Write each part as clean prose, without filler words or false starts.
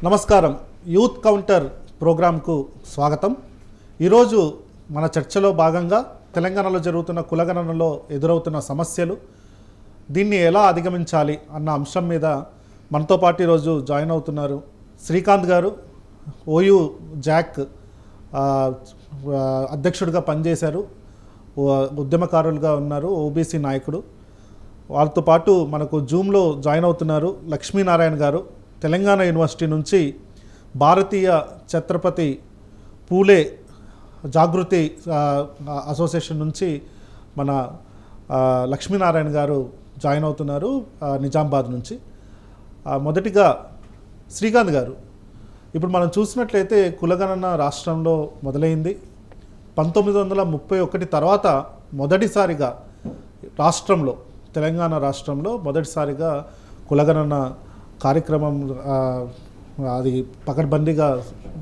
నమస్కారం. Youth counter ప్రోగ్రాంకు స్వాగతం. ఈరోజు మన చర్చలో భాగంగా తెలంగాణలో జరుగుతున్న కులగణనలో ఎదురవుతున్న సమస్యలు, దీన్ని ఎలా అధిగమించాలి అన్న అంశం మీద మనతో పాటు ఈరోజు జాయిన్ అవుతున్నారు శ్రీకాంత్ గారు. ఓయూ జాక్ అధ్యక్షుడిగా పనిచేశారు, ఉద్యమకారులుగా ఉన్నారు, ఓబీసీ నాయకుడు. వాళ్ళతో పాటు మనకు జూమ్లో జాయిన్ అవుతున్నారు లక్ష్మీనారాయణ గారు. తెలంగాణ యూనివర్సిటీ నుంచి భారతీయ ఛత్రపతి పూలే జాగృతి అసోసియేషన్ నుంచి మన లక్ష్మీనారాయణ గారు జాయిన్ అవుతున్నారు నిజామాబాద్ నుంచి. మొదటిగా శ్రీకాంత్ గారు, ఇప్పుడు మనం చూసినట్లయితే కులగణన రాష్ట్రంలో మొదలైంది. 1931 తర్వాత మొదటిసారిగా రాష్ట్రంలో, తెలంగాణ రాష్ట్రంలో మొదటిసారిగా కులగణన కార్యక్రమం అది పకడ్బందీగా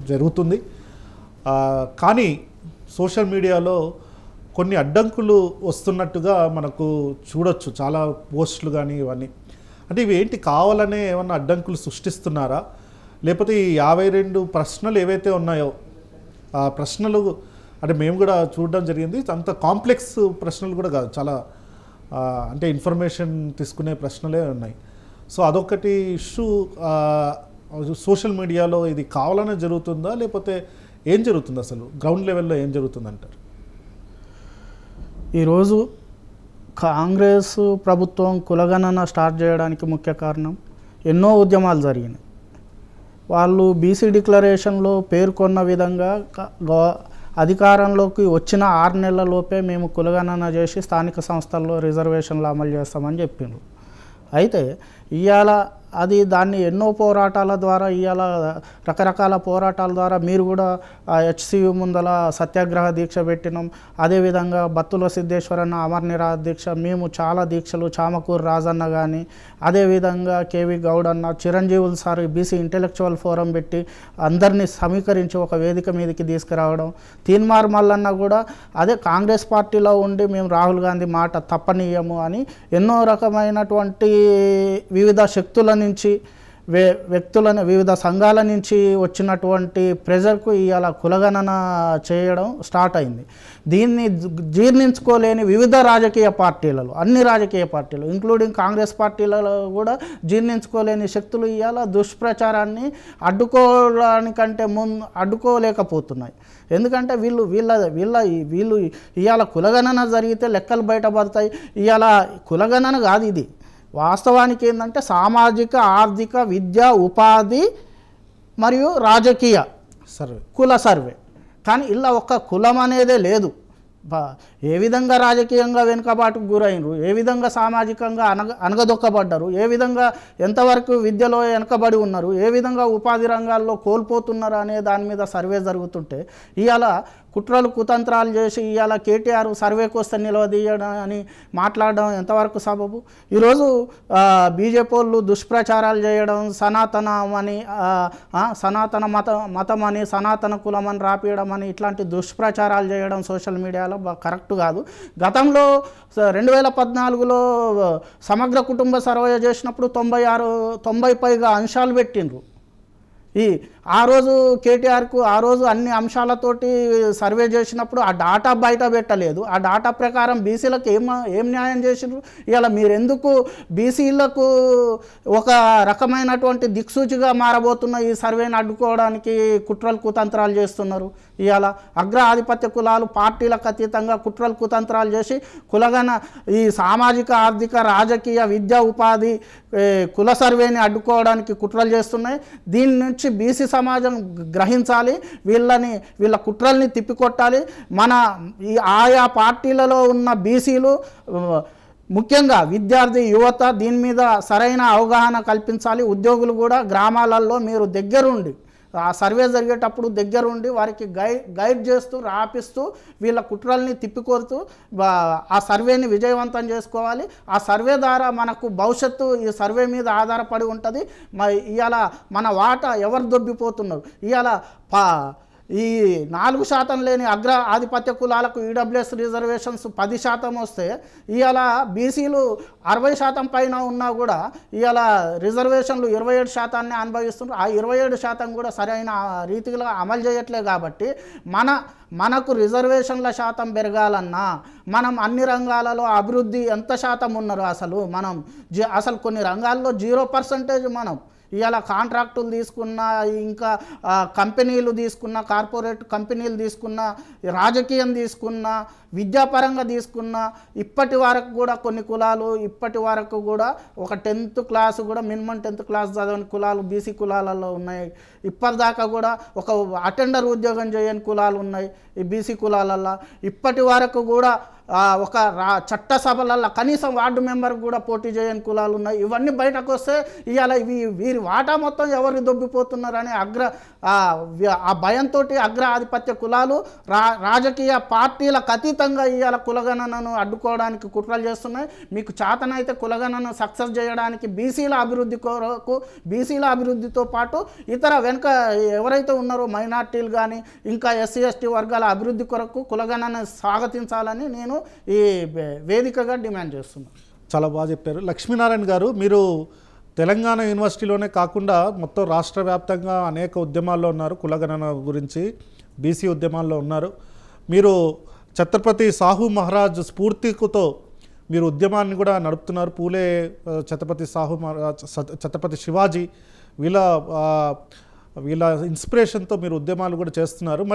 జరుగుతుంది. కానీ సోషల్ మీడియాలో కొన్ని అడ్డంకులు వస్తున్నట్టుగా మనకు చూడొచ్చు, చాలా పోస్టులు కానీ ఇవన్నీ. అంటే ఇవి ఏంటి, కావాలనే ఏమన్నా అడ్డంకులు సృష్టిస్తున్నారా, లేకపోతే ఈ 52 ప్రశ్నలు ఏవైతే ఉన్నాయో ఆ ప్రశ్నలు అంటే మేము కూడా చూడడం జరిగింది, అంత కాంప్లెక్స్ ప్రశ్నలు కూడా కాదు, చాలా అంటే ఇన్ఫర్మేషన్ తీసుకునే ప్రశ్నలే ఉన్నాయి. సో అదొకటి ఇష్యూ. సోషల్ మీడియాలో ఇది కావాలనే జరుగుతుందా, లేకపోతే ఏం జరుగుతుంది, అసలు గ్రౌండ్ లెవెల్లో ఏం జరుగుతుందంటారు? ఈరోజు కాంగ్రెస్ ప్రభుత్వం కులగణన స్టార్ట్ చేయడానికి ముఖ్య కారణం ఎన్నో ఉద్యమాలు జరిగినాయి. వాళ్ళు బీసీ డిక్లరేషన్లో పేర్కొన్న విధంగా అధికారంలోకి వచ్చిన 6 నెలలలోపే మేము కులగణన చేసి స్థానిక సంస్థల్లో రిజర్వేషన్లు అమలు చేస్తామని చెప్పిండ్రు. అయితే ఇవాళ అది దాన్ని ఎన్నో పోరాటాల ద్వారా, ఇవాళ రకరకాల పోరాటాల ద్వారా మీరు కూడా హెచ్సియు ముందల సత్యాగ్రహ దీక్ష పెట్టినాం. అదేవిధంగా బత్తుల సిద్ధేశ్వరన్న అమర్ నిరాహార దీక్ష, మేము చాలా దీక్షలు, చామకూరు రాజన్న కానీ, అదేవిధంగా కేవి గౌడ్ అన్న, చిరంజీవులు సార్ బీసీ ఇంటెలెక్చువల్ ఫోరం పెట్టి అందరినీ సమీకరించి ఒక వేదిక మీదకి తీసుకురావడం. తీన్మార్ మల్లన్న కూడా అదే కాంగ్రెస్ పార్టీలో ఉండి మేము రాహుల్ గాంధీ మాట తప్పనీయము అని ఎన్నో రకమైనటువంటి వివిధ శక్తుల నుంచి, వ్యక్తులను, వివిధ సంఘాల నుంచి వచ్చినటువంటి ప్రెజర్కు ఇవాళ కులగణన చేయడం స్టార్ట్ అయింది. దీన్ని జీర్ణించుకోలేని వివిధ రాజకీయ పార్టీలలో, అన్ని రాజకీయ పార్టీలు ఇంక్లూడింగ్ కాంగ్రెస్ పార్టీలలో కూడా జీర్ణించుకోలేని శక్తులు ఇవాళ దుష్ప్రచారాన్ని అడ్డుకోవడానికంటే అడ్డుకోలేకపోతున్నాయి. ఎందుకంటే వీళ్ళు ఇవాళ కులగణన జరిగితే లెక్కలు బయటపడతాయి. ఇవాళ కులగణన కాదు ఇది, వాస్తవానికి ఏంటంటే సామాజిక, ఆర్థిక, విద్య, ఉపాధి మరియు రాజకీయ సర్వే, కుల సర్వే. కానీ ఇలా ఒక్క కులం అనేదే లేదు. ఏ విధంగా రాజకీయంగా వెనుకబాటుకు గురైనరు, ఏ విధంగా సామాజికంగా అనగదొక్కబడ్డారు, ఏ విధంగా ఎంతవరకు విద్యలో వెనుకబడి ఉన్నారు, ఏ విధంగా ఉపాధి రంగాల్లో కోల్పోతున్నారు అనే దాని మీద సర్వే జరుగుతుంటే ఇవాళ కుట్రలు కుతంత్రాలు చేసి ఇవాళ కేటీఆర్ సర్వేకి వస్తే నిలవదీయడం అని మాట్లాడడం ఎంతవరకు సబబు? ఈరోజు బీజేపీ వాళ్ళు దుష్ప్రచారాలు చేయడం, సనాతన మతం అని, సనాతన కులం అని రాపియడం అని, ఇట్లాంటి దుష్ప్రచారాలు చేయడం సోషల్ మీడియాలో కరెక్ట్ కాదు. గతంలో 2014లో సమగ్ర కుటుంబ సర్వే చేసినప్పుడు 90 పైగా అంశాలు పెట్టిండ్రు. ఆ రోజు కేటీఆర్కు ఆ రోజు అన్ని అంశాలతోటి సర్వే చేసినప్పుడు ఆ డాటా బయట పెట్టలేదు. ఆ డాటా ప్రకారం బీసీలకు ఏం న్యాయం చేసిండ్రు? ఇవాళ మీరెందుకు బీసీలకు ఒక రకమైనటువంటి దిక్సూచిగా మారబోతున్న ఈ సర్వేని అడ్డుకోవడానికి కుట్రలు కుతంత్రాలు చేస్తున్నారు? ఇవాళ అగ్ర ఆధిపత్య కులాలు పార్టీలకు అతీతంగా కుట్రలు కుతంత్రాలు చేసి కులగణ ఈ సామాజిక, ఆర్థిక, రాజకీయ, విద్యా, ఉపాధి కుల సర్వేని అడ్డుకోవడానికి కుట్రలు చేస్తున్నాయి. దీని నుంచి బీసీ సమాజం గ్రహించాలి, వీళ్ళ కుట్రల్ని తిప్పికొట్టాలి. మన ఈ ఆయా పార్టీలలో ఉన్న బీసీలు, ముఖ్యంగా విద్యార్థి యువత దీని మీద సరైన అవగాహన కల్పించాలి. ఉద్యోగులు కూడా గ్రామాలలో మీరు దగ్గరుండి, ఆ సర్వే జరిగేటప్పుడు దగ్గరుండి వారికి గైడ్ చేస్తూ, రాపిస్తూ, వీళ్ళ కుట్రల్ని తిప్పికొడుతూ ఆ సర్వేని విజయవంతం చేసుకోవాలి. ఆ సర్వే ద్వారా మనకు భవిష్యత్తు ఈ సర్వే మీద ఆధారపడి ఉంటుంది. ఇవాళ మన వాటా ఎవరు దొబ్బిపోతున్నారు? ఇవాళ ఈ 4% లేని అగ్ర ఆధిపత్య కులాలకు ఈడబ్ల్యూఎస్ రిజర్వేషన్స్ 10% వస్తే ఇవాళ బీసీలు 60% పైన ఉన్నా కూడా ఇవాళ రిజర్వేషన్లు 27% అనుభవిస్తున్నారు. ఆ 27% కూడా సరైన రీతిలో అమలు చేయట్లే. కాబట్టి మనకు రిజర్వేషన్ల శాతం పెరగాలన్నా మనం అన్ని రంగాలలో అభివృద్ధి ఎంత శాతం ఉన్నారు అసలు మనం అసలు కొన్ని రంగాల్లో 0% మనం ఇవాళ కాంట్రాక్టులు తీసుకున్నా, ఇంకా కంపెనీలు తీసుకున్న, కార్పొరేట్ కంపెనీలు తీసుకున్న, రాజకీయం తీసుకున్న, విద్యాపరంగా తీసుకున్న, ఇప్పటి వరకు కూడా కొన్ని కులాలు ఇప్పటి వరకు కూడా ఒక 10th క్లాస్ కూడా మినిమం 10th క్లాస్ చదవని కులాలు బీసీ కులాలలో ఉన్నాయి. ఇప్పటిదాకా కూడా ఒక అటెండర్ ఉద్యోగం చేయని కులాలు ఉన్నాయి ఈ బీసీ కులాలల్లో. ఇప్పటి వరకు కూడా ఒక చట్టసభలల్లో కనీసం వార్డు మెంబర్కి కూడా పోటీ చేయని కులాలు ఉన్నాయి. ఇవన్నీ బయటకు వస్తే ఇవాళ వీరి వాటా మొత్తం ఎవరు దొబ్బిపోతున్నారని ఆ భయంతో అగ్ర ఆధిపత్య కులాలు రాజకీయ పార్టీలకు అతీతంగా ఇవాళ కులగణనను అడ్డుకోవడానికి కుట్రలు చేస్తున్నాయి. మీకు చేతనైతే కులగణనను సక్సెస్ చేయడానికి బీసీల అభివృద్ధి కొరకు, బీసీల అభివృద్ధితో పాటు ఇతర వెనుక ఎవరైతే ఉన్నారో మైనార్టీలు కానీ ఇంకా ఎస్సీ ఎస్టీ వర్గాల అభివృద్ధి కొరకు కులగణనను స్వాగతించాలని నేను ఈ వేదికగా డిమాండ్ చేస్తున్నాను. చాలా బాగా చెప్పారు లక్ష్మీనారాయణ గారు. మీరు తెలంగాణ యూనివర్సిటీలోనే కాకుండా మొత్తం రాష్ట్ర వ్యాప్తంగా అనేక ఉద్యమాల్లో ఉన్నారు. కులగణన గురించి బీసీ ఉద్యమాల్లో ఉన్నారు. మీరు ఛత్రపతి సాహు మహారాజ్ స్ఫూర్తితో మీరు ఉద్యమాన్ని కూడా నడుపుతున్నారు. పూలే, ఛత్రపతి సాహు మహారాజ్, ఛత్రపతి శివాజీ వీళ్ళ ఇన్స్పిరేషన్తో మీరు ఉద్యమాలు కూడా చేస్తున్నారు.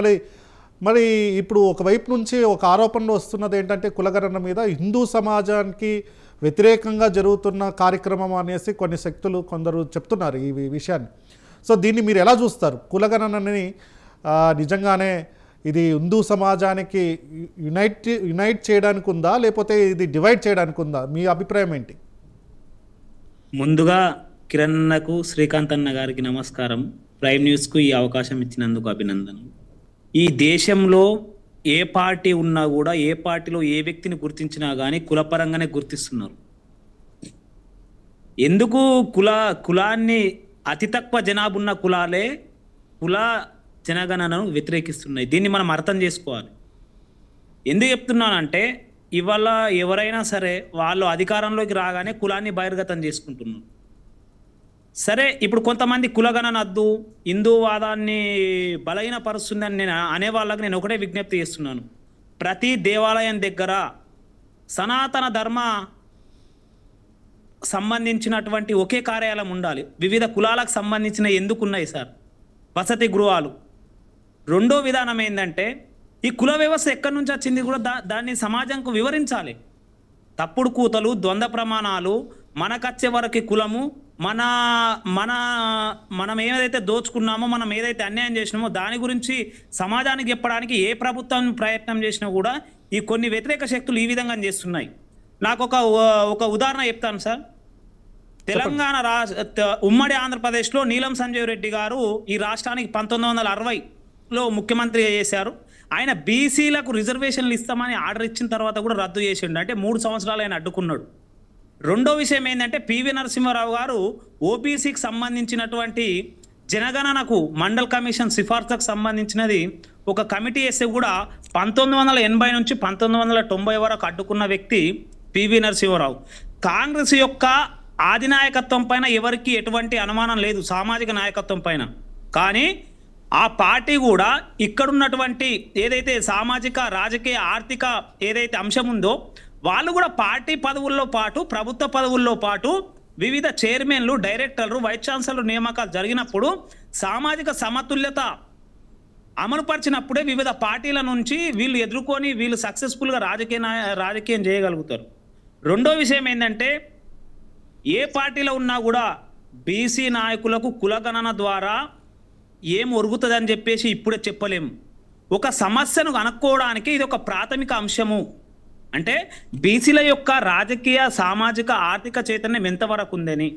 మరి ఇప్పుడు ఒకవైపు నుంచి ఒక ఆరోపణలు వస్తున్నది ఏంటంటే కులగణన మీద హిందూ సమాజానికి వ్యతిరేకంగా జరుగుతున్న కార్యక్రమం అనేసి కొన్ని శక్తులు కొందరు చెప్తున్నారు ఈ విషయాన్ని. సో దీన్ని మీరు ఎలా చూస్తారు? కులగణనని నిజంగానే ఇది హిందూ సమాజానికి యునైట్ చేయడానికి ఉందా, లేకపోతే ఇది డివైడ్ చేయడానికి ఉందా? మీ అభిప్రాయం ఏంటి? ముందుగా కిరణ్ అన్నకు, శ్రీకాంత్ అన్న గారికి నమస్కారం. ప్రైమ్ న్యూస్కు ఈ అవకాశం ఇచ్చినందుకు అభినందనలు. ఈ దేశంలో ఏ పార్టీ ఉన్నా కూడా, ఏ పార్టీలో ఏ వ్యక్తిని గుర్తించినా కానీ కులపరంగానే గుర్తిస్తున్నారు. ఎందుకు కులాన్ని అతి తక్కువ జనాభా ఉన్న కులాలే కుల జనగణనను వ్యతిరేకిస్తున్నాయి. దీన్ని మనం అర్థం చేసుకోవాలి. ఎందుకు చెప్తున్నానంటే ఇవాళ ఎవరైనా సరే వాళ్ళు అధికారంలోకి రాగానే కులాన్ని బహిర్గతం చేసుకుంటున్నారు. సరే, ఇప్పుడు కొంతమంది కులగణన వద్దు, హిందూవాదాన్ని బలహీనపరుస్తుందని నేను అనే వాళ్ళకి నేను ఒకటే విజ్ఞప్తి చేస్తున్నాను. ప్రతి దేవాలయం దగ్గర సనాతన ధర్మ సంబంధించినటువంటి ఒకే కార్యాలయం ఉండాలి. వివిధ కులాలకు సంబంధించిన ఎందుకు ఉన్నాయి సార్? వసతి గృహాలు. రెండో విధానం ఏంటంటే ఈ కుల వ్యవస్థ ఎక్కడి నుంచి వచ్చింది కూడా దాన్ని సమాజంకు వివరించాలి. తప్పుడు కూతలు, ద్వంద్వ ప్రమాణాలు, మనకచ్చే వరకు కులము, మనం ఏదైతే దోచుకున్నామో, మనం ఏదైతే అన్యాయం చేసినామో దాని గురించి సమాజానికి చెప్పడానికి ఏ ప్రభుత్వం ప్రయత్నం చేసినా కూడా ఈ కొన్ని వ్యతిరేక శక్తులు ఈ విధంగా చేస్తున్నాయి. నాకు ఒక ఉదాహరణ చెప్తాను సార్. తెలంగాణ ఉమ్మడి ఆంధ్రప్రదేశ్లో నీలం సంజీవ్ రెడ్డి గారు ఈ రాష్ట్రానికి 1960లో ముఖ్యమంత్రి చేశారు. ఆయన బీసీలకు రిజర్వేషన్లు ఇస్తామని ఆర్డర్ ఇచ్చిన తర్వాత కూడా రద్దు చేసిండు. అంటే 3 సంవత్సరాలు ఆయన అడ్డుకున్నాడు. రెండో విషయం ఏంటంటే పివి నరసింహారావు గారు ఓబీసీకి సంబంధించినటువంటి జనగణనకు మండల్ కమిషన్ సిఫార్సులకు సంబంధించినది ఒక కమిటీ వేస్తే కూడా 1980 నుంచి 1990 వరకు అడ్డుకున్న వ్యక్తి పివి నరసింహారావు. కాంగ్రెస్ యొక్క ఆధినాయకత్వం పైన ఎవరికి ఎటువంటి అనుమానం లేదు, సామాజిక నాయకత్వం పైన. కానీ ఆ పార్టీ కూడా ఇక్కడున్నటువంటి ఏదైతే సామాజిక, రాజకీయ, ఆర్థిక ఏదైతే అంశం ఉందో వాళ్ళు కూడా పార్టీ పదవుల్లో పాటు, ప్రభుత్వ పదవుల్లో పాటు వివిధ చైర్మన్లు, డైరెక్టర్లు, వైస్ ఛాన్సలర్ నియామకాలు జరిగినప్పుడు సామాజిక సమతుల్యత అమలుపరిచినప్పుడే వివిధ పార్టీల నుంచి వీళ్ళు ఎదుర్కొని వీళ్ళు సక్సెస్ఫుల్గా రాజకీయం చేయగలుగుతారు. రెండో విషయం ఏంటంటే ఏ పార్టీలో ఉన్నా కూడా బీసీ నాయకులకు కులగణన ద్వారా ఏం ఒరుగుతుందని చెప్పేసి ఇప్పుడే చెప్పలేము. ఒక సమస్యను కనుక్కోవడానికి ఇది ఒక ప్రాథమిక అంశము. అంటే బీసీల యొక్క రాజకీయ, సామాజిక, ఆర్థిక చైతన్యం ఎంతవరకు ఉందని,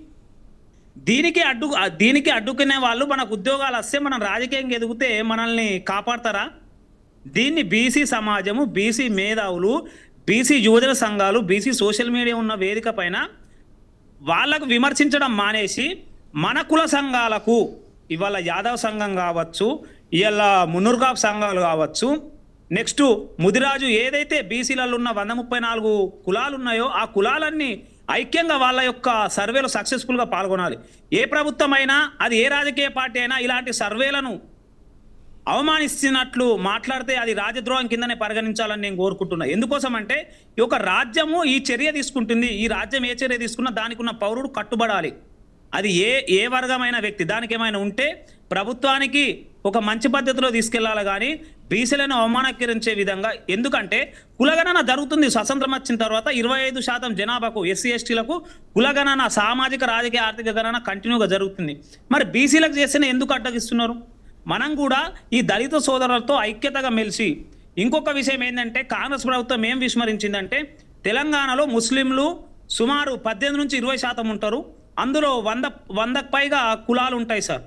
దీనికి అడ్డుకునే వాళ్ళు మనకు ఉద్యోగాలు వస్తే మనం రాజకీయంగా ఎదిగితే మనల్ని కాపాడతారా? దీన్ని బీసీ సమాజము, బీసీ మేధావులు, బీసీ యువజన సంఘాలు, బీసీ సోషల్ మీడియా ఉన్న వేదిక పైన వాళ్ళకు విమర్శించడం మానేసి మన కుల సంఘాలకు, ఇవాళ యాదవ్ సంఘం కావచ్చు, ఇవాళ మున్నూరుకాపు సంఘాలు కావచ్చు, నెక్స్ట్ ముదిరాజు ఏదైతే బీసీలలో ఉన్న 134 కులాలు ఉన్నాయో ఆ కులాలన్నీ ఐక్యంగా వాళ్ళ యొక్క సర్వేలో సక్సెస్ఫుల్గా పాల్గొనాలి. ఏ ప్రభుత్వం అయినా, అది ఏ రాజకీయ పార్టీ అయినా ఇలాంటి సర్వేలను అవమానిస్తున్నట్లు మాట్లాడితే అది రాజద్రోహం కిందనే పరిగణించాలని నేను కోరుకుంటున్నా. ఎందుకోసం అంటే ఈ యొక్క రాజ్యము ఈ చర్య తీసుకుంటుంది, ఈ రాజ్యం ఏ చర్య తీసుకున్నా దానికి ఉన్న పౌరుడు కట్టుబడాలి. అది ఏ వర్గమైన వ్యక్తి, దానికి ఏమైనా ఉంటే ప్రభుత్వానికి ఒక మంచి పద్ధతిలో తీసుకెళ్లాలి కానీ బీసీలను అవమానకరించే విధంగా. ఎందుకంటే కులగణన జరుగుతుంది స్వతంత్రం వచ్చిన తర్వాత 25% జనాభాకు ఎస్సీ ఎస్టీలకు కులగణన, సామాజిక రాజకీయ ఆర్థిక గణన కంటిన్యూగా జరుగుతుంది. మరి బీసీలకు చేస్తేనే ఎందుకు అడ్డగిస్తున్నారు? మనం కూడా ఈ దళిత సోదరులతో ఐక్యతగా మెలిసి, ఇంకొక విషయం ఏంటంటే కాంగ్రెస్ ప్రభుత్వం ఏం విస్మరించిందంటే తెలంగాణలో ముస్లింలు సుమారు 18 నుంచి 20% ఉంటారు. అందులో 100కు పైగా కులాలు ఉంటాయి సార్.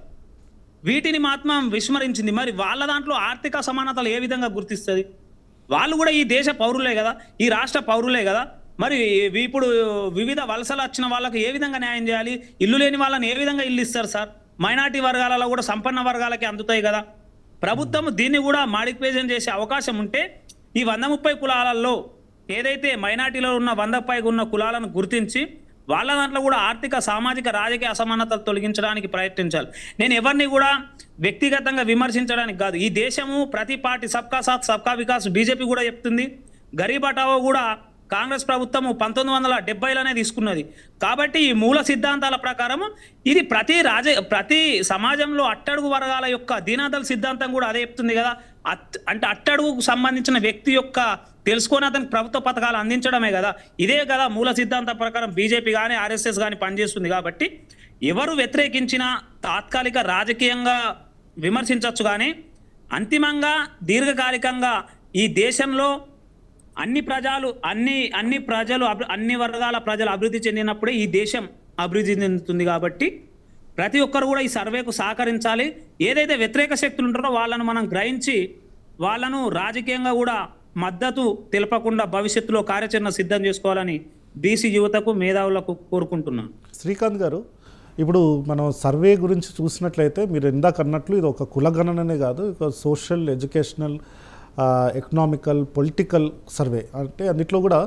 వీటిని మాత్రం విస్మరించింది. మరి వాళ్ళ దాంట్లో ఆర్థిక సమానతలు ఏ విధంగా గుర్తిస్తుంది? వాళ్ళు కూడా ఈ దేశ పౌరులే కదా, ఈ రాష్ట్ర పౌరులే కదా. మరి ఇప్పుడు వివిధ వలసలు వచ్చిన వాళ్ళకి ఏ విధంగా న్యాయం చేయాలి? ఇల్లు లేని వాళ్ళని ఏ విధంగా ఇల్లు ఇస్తారు సార్? మైనార్టీ వర్గాలలో కూడా సంపన్న వర్గాలకి అందుతాయి కదా. ప్రభుత్వం దీన్ని కూడా మాడిఫికేషన్ చేసే అవకాశం ఉంటే ఈ 130 కులాలలో ఏదైతే మైనార్టీలో ఉన్న 100కు పైగా ఉన్న కులాలను గుర్తించి వాళ్ళ దాంట్లో కూడా ఆర్థిక, సామాజిక, రాజకీయ అసమానతలు తొలగించడానికి ప్రయత్నించాలి. నేను ఎవరిని కూడా వ్యక్తిగతంగా విమర్శించడానికి కాదు. ఈ దేశము ప్రతి పార్టీ సబ్కా సాత్ సబ్కా వికాస్ బీజేపీ కూడా చెప్తుంది. గరీబ్ హఠావో కూడా కాంగ్రెస్ ప్రభుత్వము 1970లోనే తీసుకున్నది. కాబట్టి ఈ మూల సిద్ధాంతాల ప్రకారం ఇది ప్రతి సమాజంలో అట్టడుగు వర్గాల యొక్క దీనాదల సిద్ధాంతం కూడా అదే చెప్తుంది కదా. అంటే అట్టడుగుకు సంబంధించిన వ్యక్తి యొక్క తెలుసుకొని అతనికి ప్రభుత్వ పథకాలు అందించడమే కదా. ఇదే కదా మూల సిద్ధాంతం ప్రకారం బీజేపీ కానీ ఆర్ఎస్ఎస్ కానీ పనిచేస్తుంది. కాబట్టి ఎవరు వ్యతిరేకించినా తాత్కాలిక రాజకీయంగా విమర్శించవచ్చు కానీ అంతిమంగా దీర్ఘకాలికంగా ఈ దేశంలో అన్ని వర్గాల ప్రజలు అభివృద్ధి చెందినప్పుడే ఈ దేశం అభివృద్ధి చెందుతుంది. కాబట్టి ప్రతి ఒక్కరు కూడా ఈ సర్వేకు సహకరించాలి. ఏదైతే వ్యతిరేక శక్తులు ఉంటారో వాళ్ళను మనం గ్రహించి వాళ్ళను రాజకీయంగా కూడా మద్దతు తెలపకుండా భవిష్యత్తులో కార్యాచరణ సిద్ధం చేసుకోవాలని బీసీ యువతకు, మేధావులకు కోరుకుంటున్నాను. శ్రీకాంత్ గారు, ఇప్పుడు మనం సర్వే గురించి చూసినట్లయితే మీరు ఇందాక అన్నట్లు ఇది ఒక కులగణననే కాదు, ఒక social, educational, economical, political survey. అంటే అన్నిట్లో కూడా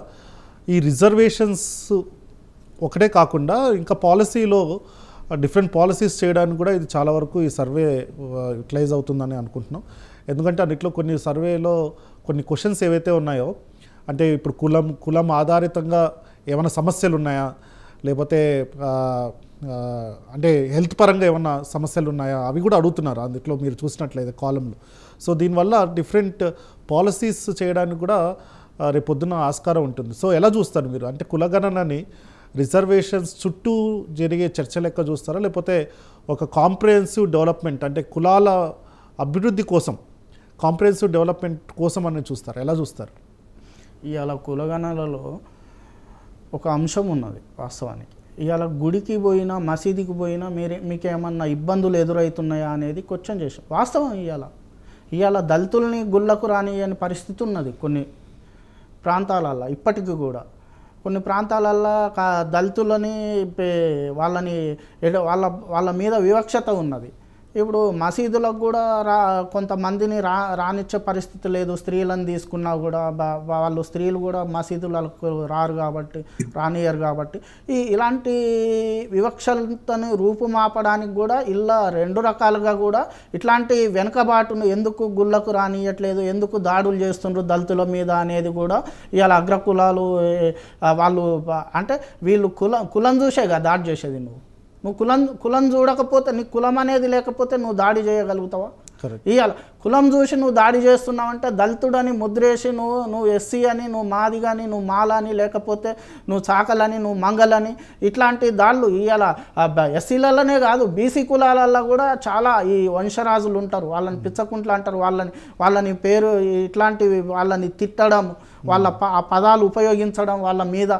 ఈ రిజర్వేషన్స్ ఒకటే కాకుండా ఇంకా పాలసీలో డిఫరెంట్ పాలసీస్ చేయడానికి కూడా ఇది చాలా వరకు ఈ సర్వే యూటిలైజ్ అవుతుందని అనుకుంటున్నాం. ఎందుకంటే అన్నిట్లో కొన్ని సర్వేలో కొన్ని క్వశ్చన్స్ ఏవైతే ఉన్నాయో, అంటే ఇప్పుడు కులం ఆధారితంగా ఏమైనా సమస్యలు ఉన్నాయా, లేకపోతే అంటే హెల్త్ పరంగా ఏమన్నా సమస్యలు ఉన్నాయా, అవి కూడా అడుగుతున్నారు అందులో మీరు చూసినట్లయితే కాలంలో. సో దీనివల్ల డిఫరెంట్ పాలసీస్ చేయడానికి కూడా రేపొద్దున ఆస్కారం ఉంటుంది. సో ఎలా చూస్తారు మీరు? అంటే కులగణనని రిజర్వేషన్స్ చుట్టూ జరిగే చర్చ లెక్క చూస్తారా, లేకపోతే ఒక కాంప్రహెన్సివ్ డెవలప్మెంట్, అంటే కులాల అభివృద్ధి కోసం, కాంప్రహెన్సివ్ డెవలప్మెంట్ కోసం అని చూస్తారు? ఎలా చూస్తారు? ఇవాళ కులగణనలో ఒక అంశం ఉన్నది వాస్తవానికి. ఇవాళ గుడికి పోయినా, మసీదుకి పోయినా మీకేమన్నా ఇబ్బందులు ఎదురవుతున్నాయా అనేది క్వశ్చన్ చేసాం. వాస్తవం ఇవాళ దళితుల్ని గుళ్ళకు రానియని పరిస్థితి ఉన్నది కొన్ని ప్రాంతాలల్లో. ఇప్పటికీ కూడా కొన్ని ప్రాంతాలల్లో దళితులని వాళ్ళ మీద వివక్షత ఉన్నది. ఇప్పుడు మసీదులకు కూడా కొంతమందిని రానిచ్చే పరిస్థితి లేదు. స్త్రీలను తీసుకున్నా కూడా వాళ్ళు స్త్రీలు కూడా మసీదులకు రారు కాబట్టి, రానియరు కాబట్టి ఇలాంటి వివక్షతను రూపుమాపడానికి కూడా ఇలా 2 రకాలుగా కూడా ఇట్లాంటి వెనుకబాటును ఎందుకు గుళ్ళకు రానియట్లేదు, ఎందుకు దాడులు చేస్తుండ్రు దళితుల మీద అనేది కూడా ఇవాళ అగ్రకులాలు వాళ్ళు, అంటే వీళ్ళు కులం చూసేగా దాడి చేసేది. నువ్వు కులం చూడకపోతే, నీ కులం అనేది లేకపోతే నువ్వు దాడి చేయగలుగుతావా? ఇవాళ కులం చూసి నువ్వు దాడి చేస్తున్నావంటే దళితుడని ముద్రేసి నువ్వు ఎస్సీ అని, నువ్వు మాది కానీ, నువ్వు మాలని, లేకపోతే నువ్వు చాకలని, నువ్వు మంగలని, ఇట్లాంటి దాళ్ళు ఇవాళ ఎస్సీలలోనే కాదు బీసీ కులాలలో కూడా చాలా ఈ వంశరాజులు ఉంటారు. వాళ్ళని పిచ్చకుంట్లు అంటారు. వాళ్ళని పేరు ఇట్లాంటివి, వాళ్ళని తిట్టడం, వాళ్ళ పదాలు ఉపయోగించడం వాళ్ళ మీద,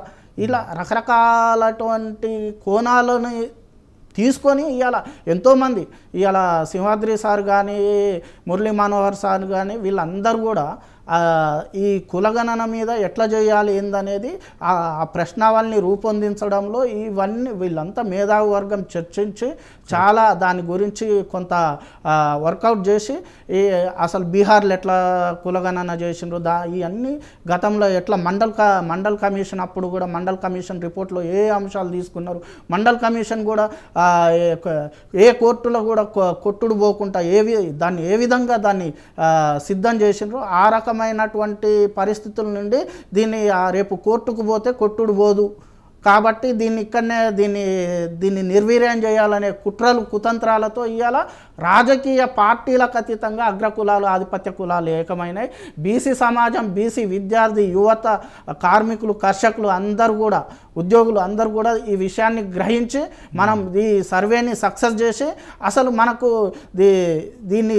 ఇలా రకరకాలటువంటి కోణాలను తీసుకొని ఇవాళ ఎంతోమంది, ఇవాళ సింహాద్రి సార్ కానీ, మురళీ మనోహర్ సార్ కానీ, వీళ్ళందరూ కూడా ఈ కులగణన మీద ఎట్లా చేయాలి ఏందనేది ఆ ప్రశ్నావళిని రూపొందించడంలో ఇవన్నీ వీళ్ళంతా మేధావి వర్గం చర్చించి చాలా దాని గురించి కొంత వర్కౌట్ చేసి అసలు బీహార్లో ఎట్లా కులగణన చేసిండ్రు ఇవన్నీ గతంలో ఎట్లా మండల్ కమిషన్ అప్పుడు కూడా మండల్ కమిషన్ రిపోర్ట్లో ఏ అంశాలు తీసుకున్నారు, మండల్ కమిషన్ కూడా ఏ కోర్టులో కూడా కొట్టుడు పోకుండా దాన్ని ఏ విధంగా దాన్ని సిద్ధం చేసిండ్రు, ఆ రకమైనటువంటి పరిస్థితుల నుండి దీన్ని రేపు కోర్టుకు పోతే కొట్టుడు పోదు కాబట్టి దీన్ని నిర్వీర్యం చేయాలనే కుట్రలు కుతంత్రాలతో ఇవాళ రాజకీయ పార్టీలకు అతీతంగా అగ్రకులాలు ఆధిపత్య కులాలు ఏకమైనాయి. బీసీ సమాజం, బీసీ విద్యార్థి, యువత, కార్మికులు, కర్షకులు అందరూ కూడా, ఉద్యోగులు అందరూ కూడా ఈ విషయాన్ని గ్రహించి మనం ఈ సర్వేని సక్సెస్ చేసి అసలు మనకు దీన్ని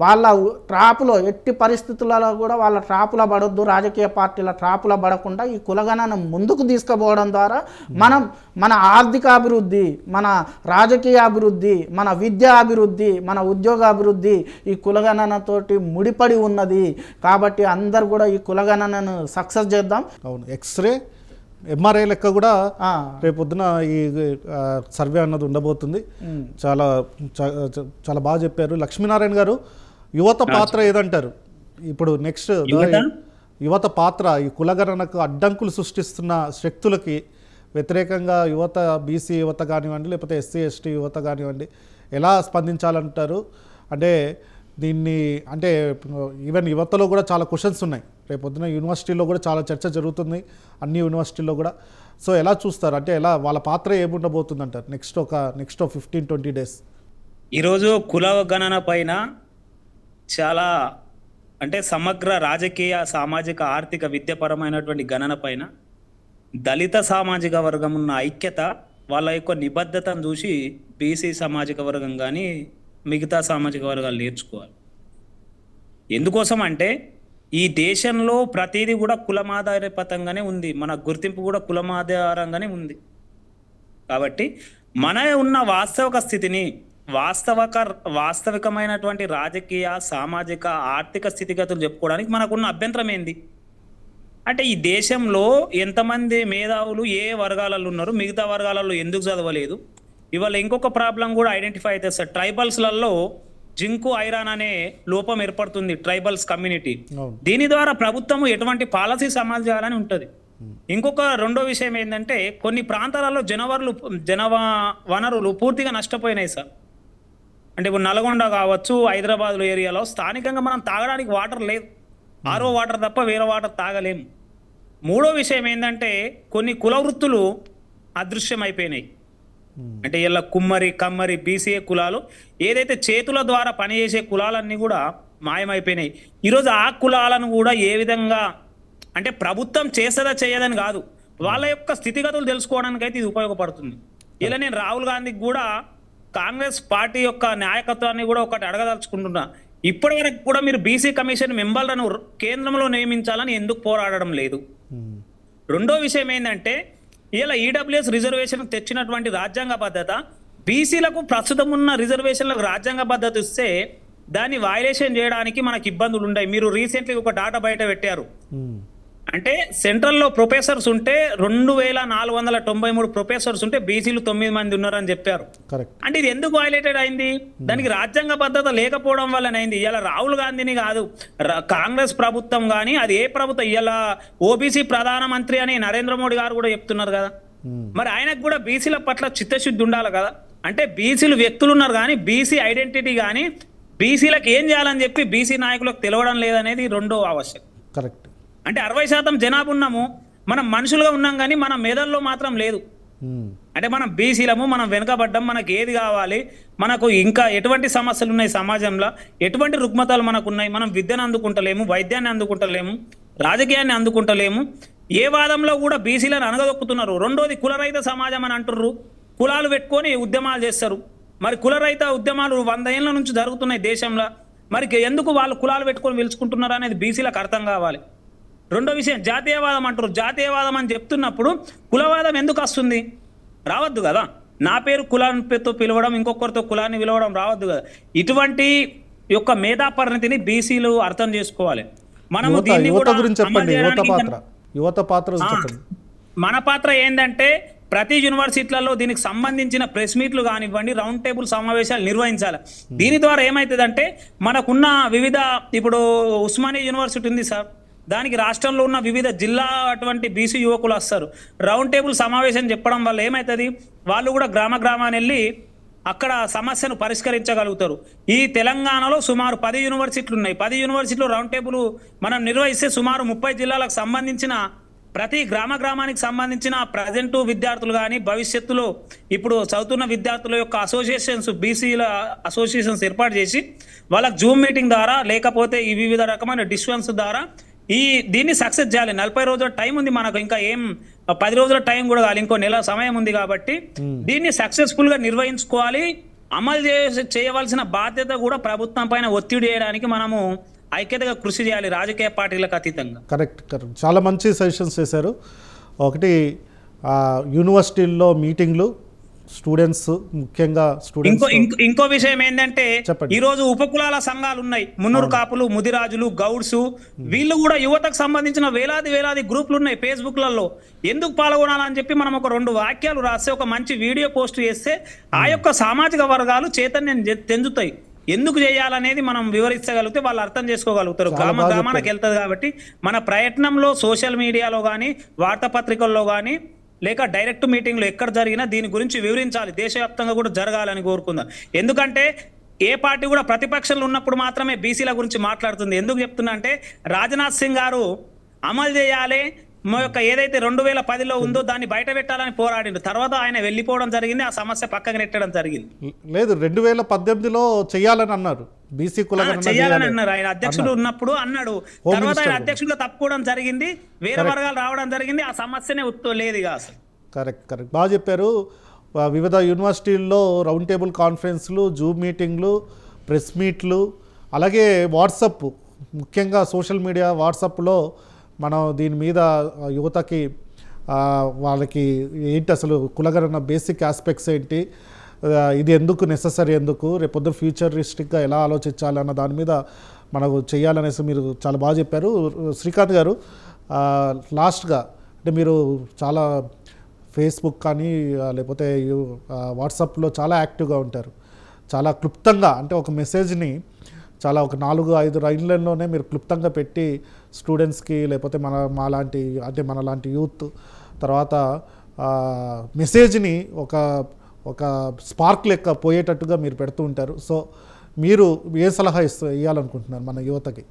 వాళ్ళ ట్రాపులో ఎట్టి పరిస్థితులలో కూడా వాళ్ళ ట్రాపులో పడొద్దు, రాజకీయ పార్టీల ట్రాపులో పడకుండా ఈ కులగణన ముందుకు తీసుకుపోవడం ద్వారా మన ఆర్థిక అభివృద్ధి, మన రాజకీయ అభివృద్ధి, మన విద్యా అభివృద్ధి, మన ఉద్యోగ అభివృద్ధి ఈ కులగణనతోటి ముడిపడి ఉన్నది. కాబట్టి అందరు కూడా ఈ కులగణనను సక్సెస్ చేద్దాం. అవును, ఎక్స్రే ఎంఆర్ఐ లెక్క కూడా రేపొద్దున ఈ సర్వే అన్నది ఉండబోతుంది. చాలా చాలా బాగా చెప్పారు లక్ష్మీనారాయణ గారు. యువత పాత్ర ఏదంటారు ఇప్పుడు నెక్స్ట్? యువత పాత్ర ఈ కులగణనకు అడ్డంకులు సృష్టిస్తున్న శక్తులకి వ్యతిరేకంగా యువత, బీసీ యువత కానివ్వండి, లేకపోతే ఎస్సీ ఎస్టీ యువత కానివ్వండి, ఎలా స్పందించాలంటారు? అంటే దీన్ని అంటే ఈవెన్ యువతలో కూడా చాలా క్వశ్చన్స్ ఉన్నాయి. రేపొద్దున యూనివర్సిటీలో కూడా చాలా చర్చ జరుగుతుంది, అన్ని యూనివర్సిటీల్లో కూడా. సో ఎలా చూస్తారు, అంటే ఎలా వాళ్ళ పాత్ర ఏముండబోతుంది అంటారు నెక్స్ట్ 15-20 డేస్? ఈరోజు కుల గణన పైన చాలా అంటే సమగ్ర రాజకీయ, సామాజిక, ఆర్థిక, విద్యాపరమైనటువంటి గణన పైన దళిత సామాజిక వర్గం ఉన్న ఐక్యత, వాళ్ళ యొక్క నిబద్ధతను చూసి బీసీ సామాజిక వర్గం కానీ మిగతా సామాజిక వర్గాలు నేర్చుకోవాలి. ఎందుకోసం అంటే ఈ దేశంలో ప్రతిదీ కూడా కులమాధారితంగానే ఉంది, మన గుర్తింపు కూడా కులమాధారంగానే ఉంది. కాబట్టి మన ఉన్న వాస్తవిక స్థితిని, వాస్తవికమైనటువంటి రాజకీయ, సామాజిక, ఆర్థిక స్థితిగతులు చెప్పుకోవడానికి మనకున్న అభ్యంతరం ఏంది అంటే ఈ దేశంలో ఎంతమంది మేధావులు ఏ వర్గాలలో ఉన్నారు, మిగతా వర్గాలలో ఎందుకు చదవలేదు. ఇవాళ ఇంకొక ప్రాబ్లం కూడా ఐడెంటిఫై అయితే సార్, ట్రైబల్స్లలో జింకు ఐరాన్ అనే లోపం ఏర్పడుతుంది ట్రైబల్స్ కమ్యూనిటీ. దీని ద్వారా ప్రభుత్వం ఎటువంటి పాలసీస్ అమలు చేయాలని ఉంటుంది. ఇంకొక రెండో విషయం ఏంటంటే కొన్ని ప్రాంతాలలో వనరులు పూర్తిగా నష్టపోయినాయి సార్. అంటే ఇప్పుడు నల్గొండ కావచ్చు, హైదరాబాద్లో ఏరియాలో స్థానికంగా మనం తాగడానికి వాటర్ లేదు, ఆరో వాటర్ తప్ప వేరే వాటర్ తాగలేము. మూడో విషయం ఏంటంటే కొన్ని కుల వృత్తులు అదృశ్యమైపోయినాయి. అంటే ఇలా కుమ్మరి, కమ్మరి, బీసీఏ కులాలు ఏదైతే చేతుల ద్వారా పనిచేసే కులాలన్నీ కూడా మాయమైపోయినాయి. ఈరోజు ఆ కులాలను కూడా ఏ విధంగా అంటే ప్రభుత్వం చేస్తుందా చేయదని కాదు, వాళ్ళ యొక్క స్థితిగతులు తెలుసుకోవడానికి అయితే ఇది ఉపయోగపడుతుంది. ఇలా నేను రాహుల్ గాంధీకి కూడా కాంగ్రెస్ పార్టీ యొక్క నాయకత్వాన్ని కూడా ఒకటి అడగదలుచుకుంటున్నా. ఇప్పటి వరకు కూడా మీరు బీసీ కమిషన్ మెంబర్లను కేంద్రంలో నియమించాలని ఎందుకు పోరాడడం లేదు? రెండో విషయం ఏంటంటే ఇలా ఈడబ్ల్యూఎస్ రిజర్వేషన్ తెచ్చినటువంటి రాజ్యాంగ భద్రత, బీసీలకు ప్రస్తుతం ఉన్న రిజర్వేషన్లకు రాజ్యాంగ భద్రత ఇస్తే దాన్ని వైలేషన్ చేయడానికి మనకి ఇబ్బందులు ఉన్నాయి. మీరు రీసెంట్లీ ఒక డాటా బయట పెట్టారు. అంటే సెంట్రల్లో ప్రొఫెసర్స్ ఉంటే 2493 ప్రొఫెసర్స్ ఉంటే బీసీలు 9 మంది ఉన్నారని చెప్పారు. అంటే ఇది ఎందుకు వైలేటెడ్ అయింది? దానికి రాజ్యాంగ భద్రత లేకపోవడం వల్లనే అయింది. ఇలా రాహుల్ గాంధీని కాదు, కాంగ్రెస్ ప్రభుత్వం కానీ అది ఏ ప్రభుత్వం, ఇలా ఓబీసీ ప్రధానమంత్రి అని నరేంద్ర మోడీ గారు కూడా చెప్తున్నారు కదా, మరి ఆయనకు కూడా బీసీల పట్ల చిత్తశుద్ధి ఉండాలి కదా. అంటే బీసీలు వ్యక్తులు ఉన్నారు కానీ బీసీ ఐడెంటిటీ కానీ బీసీలకు ఏం చేయాలని చెప్పి బీసీ నాయకులకు తెలవడం లేదనేది రెండో ఆవశ్యకత. కరెక్ట్. అంటే 60% జనాభా ఉన్నాము, మనం మనుషులుగా ఉన్నాం కానీ మన మెదల్లో మాత్రం లేదు. అంటే మనం బీసీలము, మనం వెనుకబడ్డం, మనకు ఏది కావాలి, మనకు ఇంకా ఎటువంటి సమస్యలు ఉన్నాయి సమాజంలో, ఎటువంటి రుగ్మతలు మనకు ఉన్నాయి, మనం విద్యను అందుకుంటలేము, వైద్యాన్ని అందుకుంటలేము, రాజకీయాన్ని అందుకుంటలేము. ఏ వాదంలో కూడా బీసీలను అనగదొక్కుతున్నారు. రెండోది కులరహిత సమాజం అని అంటుర్రు, కులాలు పెట్టుకొని ఉద్యమాలు చేస్తారు. మరి కులరహిత ఉద్యమాలు 100 ఏళ్ల నుంచి జరుగుతున్నాయి దేశంలో, మరి ఎందుకు వాళ్ళు కులాలు పెట్టుకొని పిలుచుకుంటున్నారు అనేది బీసీలకు అర్థం కావాలి. రెండో విషయం జాతీయవాదం అంటారు. జాతీయవాదం అని చెప్తున్నప్పుడు కులవాదం ఎందుకు వస్తుంది? రావద్దు కదా. నా పేరు కులానితో పిలవడం, ఇంకొకరితో కులాన్ని పిలవడం రావద్దు కదా. ఇటువంటి యొక్క మేధా పరిణతిని బీసీలు అర్థం చేసుకోవాలి. మనము యువత దీన్ని యువత కూడా గురించి అమలు చెప్పండి, చేయడానికి యువత పాత్ర చెప్పండి. మన పాత్ర ఏంటంటే ప్రతి యూనివర్సిటీలలో దీనికి సంబంధించిన ప్రెస్ మీట్లు కానివ్వండి, రౌండ్ టేబుల్ సమావేశాలు నిర్వహించాలి. దీని ద్వారా ఏమవుతుందంటే మనకున్న వివిధ, ఇప్పుడు ఉస్మానియా యూనివర్సిటీ ఉంది సార్, దానికి రాష్ట్రంలో ఉన్న వివిధ జిల్లా అటువంటి బీసీ యువకులు వస్తారు. రౌండ్ టేబుల్ సమావేశం చెప్పడం వల్ల ఏమవుతుంది, వాళ్ళు కూడా గ్రామాన్ని వెళ్ళి అక్కడ సమస్యను పరిష్కరించగలుగుతారు. ఈ తెలంగాణలో సుమారు 10 యూనివర్సిటీలు ఉన్నాయి. 10 యూనివర్సిటీలు రౌండ్ టేబుల్ మనం నిర్వహిస్తే సుమారు 30 జిల్లాలకు సంబంధించిన ప్రతి గ్రామానికి సంబంధించిన ప్రజెంటు విద్యార్థులు కానీ, భవిష్యత్తులో ఇప్పుడు చదువుతున్న విద్యార్థుల యొక్క అసోసియేషన్స్, బీసీల అసోసియేషన్స్ ఏర్పాటు చేసి వాళ్ళకి జూమ్ మీటింగ్ ద్వారా, లేకపోతే ఈ వివిధ రకమైన డిస్కషన్స్ ద్వారా దీన్ని సక్సెస్ చేయాలి. 40 రోజుల టైం ఉంది మనకు, ఇంకా ఏం 10 రోజుల టైం కూడా కాదు, ఇంకో నెల సమయం ఉంది. కాబట్టి దీన్ని సక్సెస్ఫుల్ గా నిర్వహించుకోవాలి. అమలు చేయవలసిన బాధ్యత కూడా ప్రభుత్వం పైన ఒత్తిడి చేయడానికి మనము ఐక్యతగా కృషి చేయాలి, రాజకీయ పార్టీలకు అతీతంగా. కరెక్ట్. చాలా మంచి సజెషన్స్ చేశారు. ఒకటి యూనివర్సిటీల్లో మీటింగ్లు, స్టూడెంట్స్, ముఖ్యంగా స్టూడెంట్స్. ఇంకో విషయం ఏంటంటే, ఈ రోజు ఉపకులాల సంఘాలు ఉన్నాయి, మున్నూరు కాపులు, ముదిరాజులు, గౌడ్స్, వీళ్ళు కూడా యువతకు సంబంధించిన వేలాది గ్రూపులు ఉన్నాయి ఫేస్బుక్లలో. ఎందుకు పాల్గొనాలని చెప్పి మనం ఒక 2 వాక్యాలు రాస్తే, ఒక మంచి వీడియో పోస్ట్ చేస్తే ఆ యొక్క సామాజిక వర్గాలు చైతన్యం చెందుతాయి. ఎందుకు చేయాలనేది మనం వివరించగలిగితే వాళ్ళు అర్థం చేసుకోగలుగుతారు. గ్రామానికి వెళ్తుంది. కాబట్టి మన ప్రయత్నంలో సోషల్ మీడియాలో కానీ, వార్తాపత్రికల్లో కానీ, లేక డైరెక్ట్ మీటింగ్లో ఎక్కడ జరిగినా దీని గురించి వివరించాలి. దేశవ్యాప్తంగా కూడా జరగాలని కోరుకుందాం. ఎందుకంటే ఏ పార్టీ కూడా ప్రతిపక్షంలో ఉన్నప్పుడు మాత్రమే బీసీల గురించి మాట్లాడుతుంది. ఎందుకు చెప్తున్నా అంటే, రాజ్నాథ్ సింగ్ గారు అమలు చేయాలి, మా యొక్క ఏదైతే 2010లో ఉందో దాన్ని బయట పెట్టాలని పోరాడిండు. తర్వాత ఆయన వెళ్ళిపోవడం జరిగింది, ఆ సమస్య పక్కన నెట్టడం జరిగింది. లేదు, 2018లో చేయాలని అన్నారు, బీసీ కులగణన చేయాలని అన్నారు. ఆయన అధ్యక్షుడు ఉన్నప్పుడు అన్నాడు. తర్వాత ఆయన అధ్యక్షుడిగా తప్పుకోవడం జరిగింది, వేరే వర్గాలు రావడం జరిగింది, ఆ సమస్యనే లేదు ఇక అసలు. కరెక్ట్. బాగా చెప్పారు. వివిధ యూనివర్సిటీల్లో రౌండ్ టేబుల్ కాన్ఫరెన్స్లు, జూమ్ మీటింగ్లు, ప్రెస్ మీట్లు, అలాగే వాట్సప్, ముఖ్యంగా సోషల్ మీడియా వాట్సాప్లో మనం దీని మీద యువతకి వాళ్ళకి ఏంటి అసలు కులగణన బేసిక్ ఆస్పెక్ట్స్ ఏంటి, ఇది ఎందుకు నెససరీ, ఎందుకు రేపొద్దు ఫ్యూచరిస్టిక్గా ఎలా ఆలోచించాలి అన్న దాని మీద మనకు చేయాలనేసి మీరు చాలా బాగా చెప్పారు. శ్రీకాంత్ గారు, లాస్ట్గా అంటే మీరు చాలా ఫేస్బుక్ కానీ లేకపోతే వాట్సాప్లో చాలా యాక్టివ్గా ఉంటారు. చాలా క్లుప్తంగా, అంటే ఒక మెసేజ్ని చాలా ఒక 4-5 లైన్లలోనే మీరు క్లుప్తంగా పెట్టి స్టూడెంట్స్కి, లేకపోతే మనలాంటి యూత్ తర్వాత మెసేజ్ని ఒక స్పార్క్ లెక్క పోయేటట్టుగా మీరు పెడుతూ ఉంటారు. సో మీరు ఏ సలహా ఇవ్వాలనుకుంటున్నారు మన యువతకి?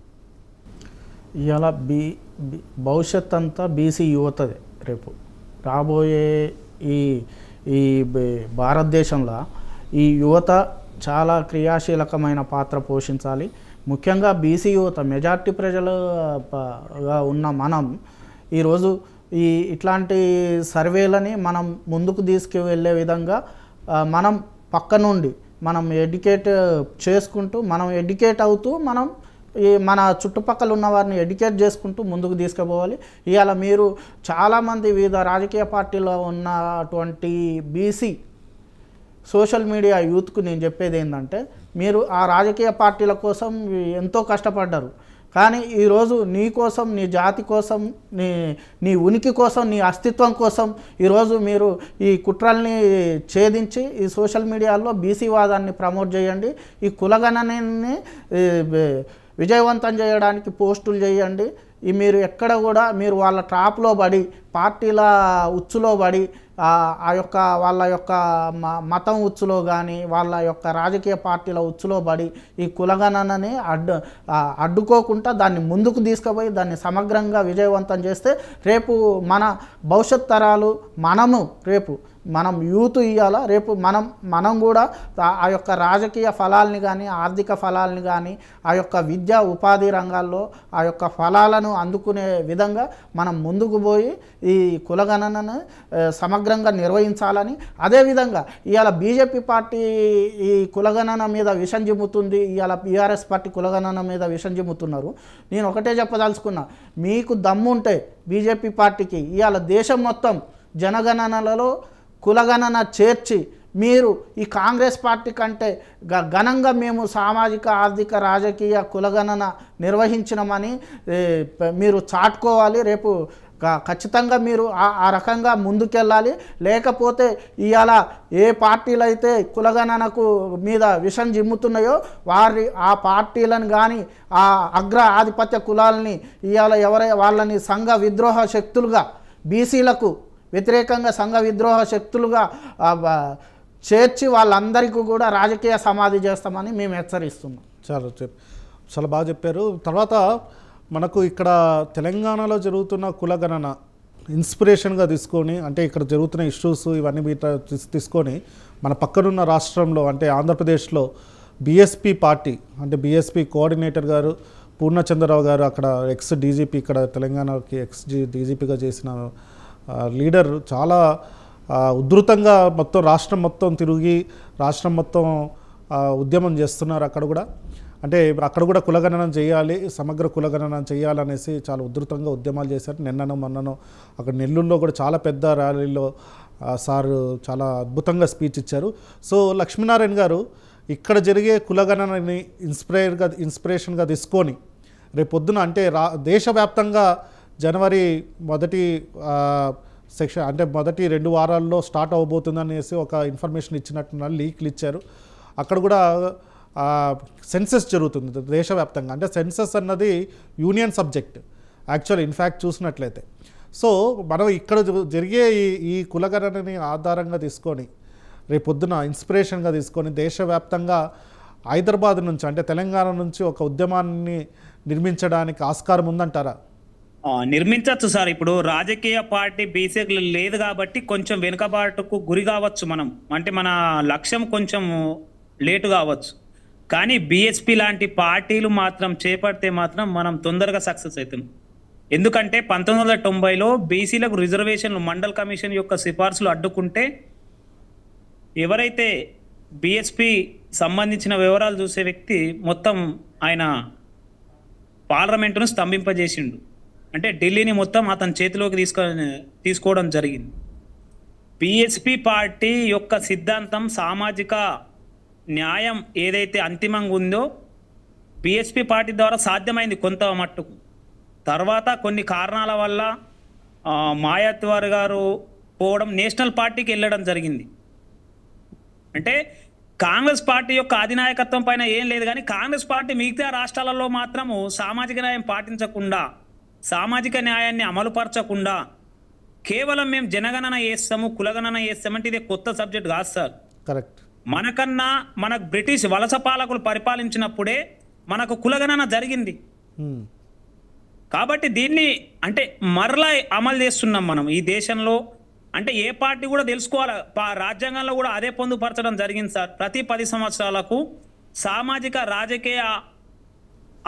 ఇవాళ భవిష్యత్ అంతా బీసీ యువతదే. రేపు రాబోయే ఈ భారతదేశంలో ఈ యువత చాలా క్రియాశీలకమైన పాత్ర పోషించాలి. ముఖ్యంగా బీసీ యువత మెజార్టీ ప్రజలుగా ఉన్న మనం ఈరోజు ఇట్లాంటి సర్వేలని మనం ముందుకు తీసుకువెళ్ళే విధంగా మనం పక్క నుండి మనం ఎడ్యుకేట్ చేసుకుంటూ, మనం ఎడ్యుకేట్ అవుతూ, మనం మన చుట్టుపక్కల ఉన్న వారిని ఎడ్యుకేట్ చేసుకుంటూ ముందుకు తీసుకుపోవాలి. ఇవాళ మీరు చాలామంది వివిధ రాజకీయ పార్టీలో ఉన్నటువంటి బీసీ సోషల్ మీడియా యూత్కు నేను చెప్పేది ఏంటంటే, మీరు ఆ రాజకీయ పార్టీల కోసం ఎంతో కష్టపడ్డారు, కానీ ఈరోజు నీ కోసం, నీ జాతి కోసం, నీ ఉనికి కోసం, నీ అస్తిత్వం కోసం ఈరోజు మీరు ఈ కుట్రల్ని ఛేదించి ఈ సోషల్ మీడియాలో బీసీ వాదాన్ని ప్రమోట్ చేయండి. ఈ కులగణనని విజయవంతం చేయడానికి పోస్టులు చేయండి. మీరు ఎక్కడ కూడా మీరు వాళ్ళ ట్రాప్లో పడి, పార్టీల ఉచ్చులో పడి, వాళ్ళ యొక్క మతం ఉచ్చులో కానీ, వాళ్ళ యొక్క రాజకీయ పార్టీల ఉచ్చులో పడి ఈ కులగణనని అడ్డుకోకుండా దాన్ని ముందుకు తీసుకుపోయి దాన్ని సమగ్రంగా విజయవంతం చేస్తే రేపు మన భవిష్యత్ తరాలు, మనం యూత్ ఇవ్వాలా, రేపు మనం కూడా ఆ యొక్క రాజకీయ ఫలాల్ని కానీ, ఆర్థిక ఫలాల్ని కానీ, ఆ యొక్క విద్యా ఉపాధి రంగాల్లో ఆ యొక్క ఫలాలను అందుకునే విధంగా మనం ముందుకు పోయి ఈ కులగణనను సమగ్రంగా నిర్వహించాలని. అదేవిధంగా ఇవాళ బీజేపీ పార్టీ ఈ కులగణన మీద విషం జిమ్ముతుంది, ఇవాళ బీఆర్ఎస్ పార్టీ కులగణన మీద విషం జిమ్ముతున్నారు. నేను ఒకటే చెప్పదలుచుకున్నా, మీకు దమ్ముంటే బీజేపీ పార్టీకి ఇవాళ దేశం మొత్తం జనగణనలలో కులగణన చేర్చి మీరు ఈ కాంగ్రెస్ పార్టీ కంటే ఘనంగా మేము సామాజిక ఆర్థిక రాజకీయ కులగణన నిర్వహించినమని మీరు చాటుకోవాలి. రేపు ఖచ్చితంగా మీరు ఆ రకంగా ముందుకెళ్ళాలి. లేకపోతే ఇవాళ ఏ పార్టీలు అయితే కులగణనకు మీద విషం జిమ్ముతున్నాయో ఆ పార్టీలను కానీ ఆ అగ్ర ఆధిపత్య కులాలని ఇవాళ వాళ్ళని సంఘ విద్రోహ శక్తులుగా, బీసీలకు వ్యతిరేకంగా సంఘ విద్రోహ శక్తులుగా చేర్చి వాళ్ళందరికీ కూడా రాజకీయ సమాధి చేస్తామని మేము హెచ్చరిస్తున్నాం. చాలా బాగా చెప్పారు. తర్వాత మనకు ఇక్కడ తెలంగాణలో జరుగుతున్న కులగణన ఇన్స్పిరేషన్గా తీసుకొని, అంటే ఇక్కడ జరుగుతున్న ఇష్యూస్ ఇవన్నీ తీసుకొని మన పక్కనున్న రాష్ట్రంలో అంటే ఆంధ్రప్రదేశ్లో బీఎస్పీ పార్టీ అంటే బీఎస్పీ కోఆర్డినేటర్ గారు పూర్ణచంద్రరావు గారు, అక్కడ ఎక్స్ డీజీపీ, ఇక్కడ తెలంగాణకి ఎక్స్ డీజీపీగా చేసిన లీడర్ చాలా ఉధృతంగా మొత్తం రాష్ట్రం మొత్తం తిరిగి రాష్ట్రం మొత్తం ఉద్యమం చేస్తున్నారు. అక్కడ కూడా కులగణన చేయాలి, సమగ్ర కులగణన చేయాలనేసి చాలా ఉధృతంగా ఉద్యమాలు చేశారు. నిన్ననో మొన్ననో అక్కడ నెల్లూరులో కూడా చాలా పెద్ద ర్యాలీలో సార్ చాలా అద్భుతంగా స్పీచ్ ఇచ్చారు. సో లక్ష్మీనారాయణ గారు ఇక్కడ జరిగే కులగణనని ఇన్స్పిరేషన్గా తీసుకొని రేపొద్దున అంటే దేశవ్యాప్తంగా జనవరి మొదటి సెక్షన్ అంటే మొదటి 2 వారాల్లో స్టార్ట్ అవ్వబోతుందనేసి ఒక ఇన్ఫర్మేషన్ ఇచ్చినట్టున్నారు, లీక్లు ఇచ్చారు. అక్కడ కూడా సెన్సస్ జరుగుతుంది దేశవ్యాప్తంగా. అంటే సెన్సస్ అన్నది యూనియన్ సబ్జెక్ట్ యాక్చువల్ ఇన్ఫ్యాక్ట్ చూసినట్లయితే. సో మనం ఇక్కడ జరిగే ఈ కులగణనని ఆధారంగా తీసుకొని రేపొద్దున ఇన్స్పిరేషన్గా తీసుకొని దేశవ్యాప్తంగా హైదరాబాద్ నుంచి అంటే తెలంగాణ నుంచి ఒక ఉద్యమాన్ని నిర్మించడానికి ఆస్కారం ఉందంటారా? నిర్మించవచ్చు సార్. ఇప్పుడు రాజకీయ పార్టీ బీసీకి లేదు కాబట్టి కొంచెం వెనుకబాటుకు గురి కావచ్చు మనం, అంటే మన లక్ష్యం కొంచెం లేటు కావచ్చు. కానీ బీఎస్పీ లాంటి పార్టీలు మాత్రం చేపడితే మాత్రం మనం తొందరగా సక్సెస్ అవుతాం. ఎందుకంటే 1990లో బీసీలకు రిజర్వేషన్లు మండల్ కమిషన్ యొక్క సిఫార్సులు అడ్డుకుంటే ఎవరైతే బీఎస్పీ సంబంధించిన వివరాలు చూసే వ్యక్తి మొత్తం ఆయన పార్లమెంటును స్తంభింపజేసిండు. అంటే ఢిల్లీని మొత్తం అతని చేతిలోకి తీసుకోవడం జరిగింది. బీఎస్పీ పార్టీ యొక్క సిద్ధాంతం సామాజిక న్యాయం ఏదైతే అంతిమంగా ఉందో బీఎస్పీ పార్టీ ద్వారా సాధ్యమైంది కొంత మట్టుకు. తర్వాత కొన్ని కారణాల వల్ల మాయావతి గారు పోవడం నేషనల్ పార్టీకి వెళ్ళడం జరిగింది. అంటే కాంగ్రెస్ పార్టీ యొక్క అధినాయకత్వం పైన ఏం లేదు, కానీ కాంగ్రెస్ పార్టీ మిగతా రాష్ట్రాలలో మాత్రము సామాజిక న్యాయం పాటించకుండా, సామాజిక న్యాయాన్ని అమలుపరచకుండా కేవలం మేము జనగణన చేస్తాము కులగణన చేస్తామంటే ఇది కొత్త సబ్జెక్ట్ కాదు సార్. కరెక్ట్. మనకన్నా మనకు బ్రిటిష్ వలస పాలకులు పరిపాలించినప్పుడే మనకు కులగణన జరిగింది. కాబట్టి దీన్ని అంటే మరలా అమలు చేస్తున్నాం మనం ఈ దేశంలో. అంటే ఏ పార్టీ కూడా తెలుసుకోవాలి, రాజ్యాంగంలో కూడా అదే పొందుపరచడం జరిగింది సార్. ప్రతి 10 సంవత్సరాలకు సామాజిక రాజకీయ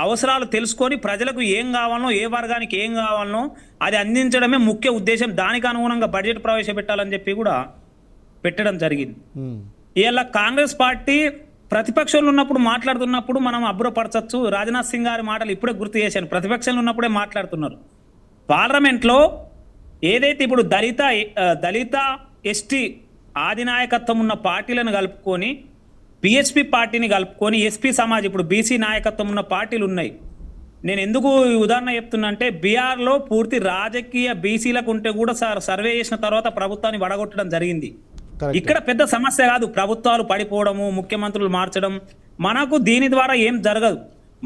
అవసరాలు తెలుసుకొని ప్రజలకు ఏం కావాలనో, ఏ వర్గానికి ఏం కావాలనో అది అందించడమే ముఖ్య ఉద్దేశం. దానికి అనుగుణంగా బడ్జెట్ ప్రవేశపెట్టాలని చెప్పి కూడా పెట్టడం జరిగింది. ఇలా కాంగ్రెస్ పార్టీ ప్రతిపక్షంలో ఉన్నప్పుడు మాట్లాడుతున్నప్పుడు మనం అబ్బురపరచచ్చు. రాజ్నాథ్ సింగ్ గారి మాటలు ఇప్పుడే గుర్తు చేశాను. ప్రతిపక్షంలో ఉన్నప్పుడే మాట్లాడుతున్నారు. పార్లమెంట్లో ఏదైతే ఇప్పుడు దళిత ఎస్టీ ఆధినాయకత్వం ఉన్న పార్టీలను కలుపుకొని బీఎస్పీ పార్టీని కలుపుకొని ఎస్పీ సమాజ్ ఇప్పుడు బీసీ నాయకత్వం ఉన్న పార్టీలు ఉన్నాయి. నేను ఎందుకు ఉదాహరణ చెప్తున్నా అంటే బీహార్లో పూర్తి రాజకీయ బీసీలకు ఉంటే కూడా సర్వే చేసిన తర్వాత ప్రభుత్వాన్ని వడగొట్టడం జరిగింది. ఇక్కడ పెద్ద సమస్య కాదు ప్రభుత్వాలు పడిపోవడము, ముఖ్యమంత్రులు మార్చడం. మనకు దీని ద్వారా ఏం జరగదు.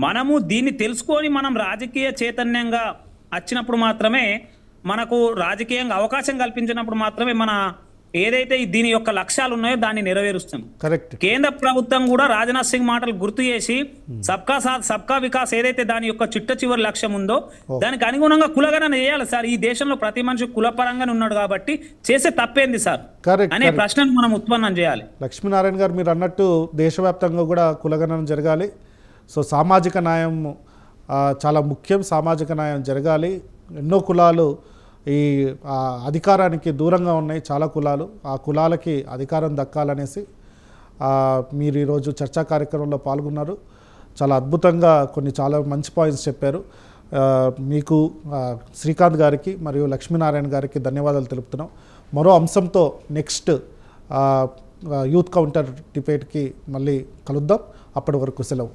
మనము దీన్ని తెలుసుకొని మనం రాజకీయ చైతన్యంగా వచ్చినప్పుడు మాత్రమే, మనకు రాజకీయంగా అవకాశం కల్పించినప్పుడు మాత్రమే మన ఏదైతే దీని యొక్క లక్ష్యాలు ఉన్నాయో దాన్ని నెరవేరుస్తాం. కరెక్ట్. కేంద్ర ప్రభుత్వం కూడా రాజ్నాథ్ సింగ్ మాటలు గుర్తు చేసి సబ్కా సాథ్ సబ్కా వికాస్ ఏదైతే దాని యొక్క చిట్ట చివరి లక్ష్యం ఉందో దానికి అనుగుణంగా కులగణన చేయాలి సార్. ఈ దేశంలో ప్రతి మనిషి కులపరంగానే ఉన్నాడు కాబట్టి చేసే తప్పేంది సార్ అనే ప్రశ్నను మనం ఉత్పన్నం చేయాలి. లక్ష్మీనారాయణ గారు మీరు అన్నట్టు దేశవ్యాప్తంగా కూడా కులగణన జరగాలి. సో సామాజిక న్యాయం చాలా ముఖ్యం. సామాజిక న్యాయం జరగాలి. ఎన్నో కులాలు ఈ అధికారానికి దూరంగా ఉన్నాయి, చాలా కులాలు. ఆ కులాలకి అధికారం దక్కాలనేసి మీరు ఈరోజు చర్చా కార్యక్రమంలో పాల్గొన్నారు. చాలా అద్భుతంగా చాలా మంచి పాయింట్స్ చెప్పారు. మీకు శ్రీకాంత్ గారికి మరియు లక్ష్మీనారాయణ గారికి ధన్యవాదాలు తెలుపుతున్నాం. మరో అంశంతో నెక్స్ట్ యూత్ కౌంటర్ డిబేట్కి మళ్ళీ కలుద్దాం. అప్పటి వరకు సెలవు.